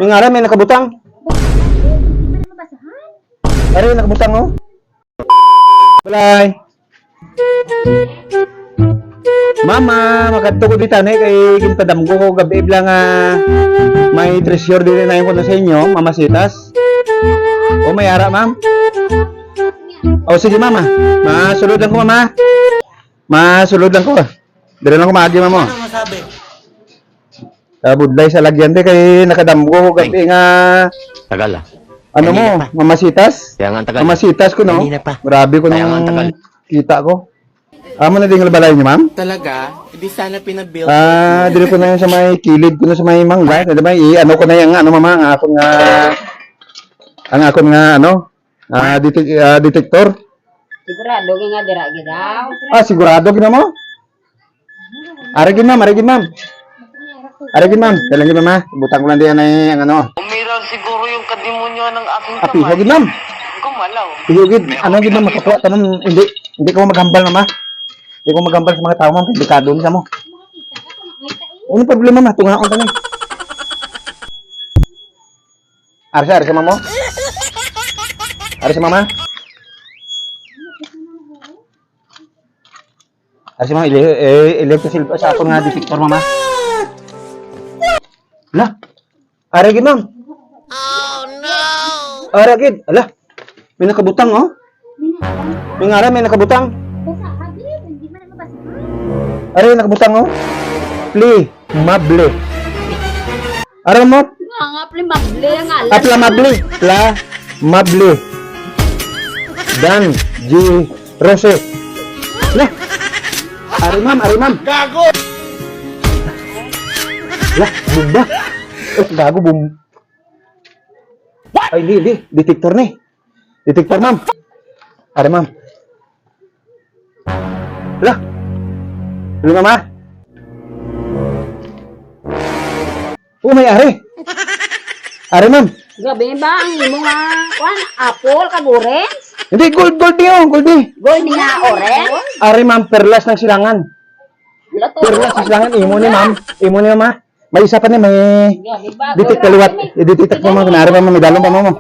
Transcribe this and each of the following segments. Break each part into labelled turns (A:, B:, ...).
A: Yung araw may nakabutang.
B: Hindi mo mabasahan.
A: Aray, nakabutang oh. Balay. Mama, makadto ko dito na kay ginpadamgo ko gabi lang may treasure din na ko na sa inyo, mamasitas. O may ara, ma'am. O sige, mama. Masulod lang ko, mama. Masulod lang ko. Dire lang ko maagi, mama.
C: Ano masabi?
A: Budlay sa lagyan de kay nakadamgo ko gabi nga
C: Tagal ah.
A: ano mo,
C: Kanina pa.
A: mamasitas.
C: Kaya nga ang tagal.
A: Mamasitas ko no.
C: Kanina pa.
A: Grabe ko
C: Kaya nga ang tagal.
A: nung kita ko. Amo na din ang balay niyo, ma'am?
D: Talaga? Hindi sana pinabuild.
A: Dire ko na yun sa may kilid ko na sa may mangga. Diba, ano ko na yung ano, mama, ang akon nga, ano, detektor.
B: Sigurado ka nga dira gidaw.
A: Sigurado gina mo? Arigin, ma'am, arigin, ma'am. Arigin, ma'am. Dalang gina, mama. Butang ko lang diyan ay, ang ano.
D: Umiral siguro yung kadimonyo ng aking kamay.
A: Pihugid, ma'am.
D: Gumalaw.
A: Pihugid. Ano gina, makakuha tanong, hindi ko magambal, mama. Hindi ko magambal sa mga tao, ma'am. Delikado niya mo. Ano problema, ma'am? Tungaon ka na. Arsa, mama. Arsa, mama. Arsa, mama. Electric sa ako nga detektor, mama. Lah. Aragid, ma'am. Oh, no. Aragid. Ala. May nakabutang, oh. Yung araw, may nakabutang.
B: Basahan din. Hindi mo mabasahan.
A: Aray, nakabutang, oh. Pli. Mable. Aray mo?
B: Nga plimable ang alam.
A: Pla mable. Pla mable. Dan. G. Rose. Lah. Aray, ma'am. Aray, ma'am.
D: Gago!
A: Lah. Bumba. Gago, bum. Ay, hindi. Detektor ni. Detektor, ma'am. Aray, ma'am. Lah. Hello, mama. May ari. Ari, ma'am.
B: Gabi ba ang imo nga kuan apple kag orange?
A: Hindi, gold yun. Gold eh.
B: Gold nga orange?
A: Ari, ma'am, perlas ng silangan.
B: Lato.
A: Perlas ng silangan. Imo ni, ma'am. Imo ni, mama. May isa pa ni, may
B: Gabi ba?
A: detect kaliwat. I-detect mo, ma'am. Kunwari, ma'am, may dalong pa, ma'am.
B: Ano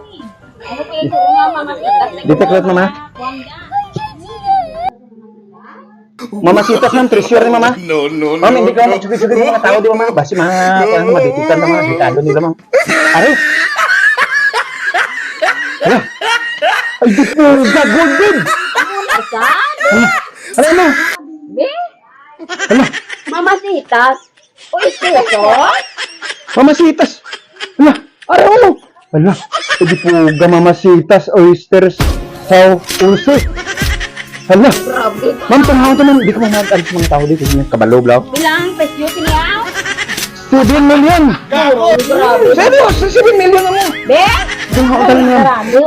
B: pa ito nga mga sitas?
A: Detect kaliwat, mama. Mamasitas, ma'am. Treasure ni, mama.
D: No.
A: Ma'am, hindi ka magsugid-sugid ng mga tao, di ba, ma'am? Basi, mga maditikan ng mga delikado nila, ma'am. Ari. Ano? Ay, di po, gold din.
B: Asan?
A: Ano, ano?
B: Be?
A: Ano?
B: Mamasitas? O istiso?
A: Mamasitas. Ala, araw. Ala, hindi po mamasitas, oysters, saw, ulse. Hala,
B: Grabe.
A: ma'am, tanghawin to, ma'am. Hindi ko mamagalit sa mga tao dito. Kabalo-blaw.
B: Bilang presyo kiniyaw?
A: 7 million.
B: Grabe.
A: Seryoso, 7 million na mo.
B: Be?
A: Tanghawin talaga yan.
B: Sarado.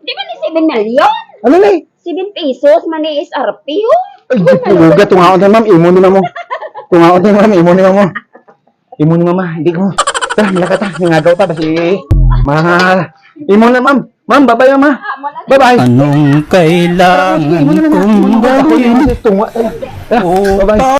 B: Di ba ni 7 million?
A: Ano na
B: 7 pesos man ni SRP yun?
A: Ay, di po, luga. Tunghawin na, ma'am. Imo ni mamo. Tunghawin na, ma'am. Imo ni mamo. Imo ni mama. Hindi ko. Tara, malaka ta. Nangagaw ta. Basi, mahal. Imo na, ma'am. Ma'am, bye-bye, mama. Bye-bye.
E: Anong kailangan kong gawin
A: Tunga. Bye-bye.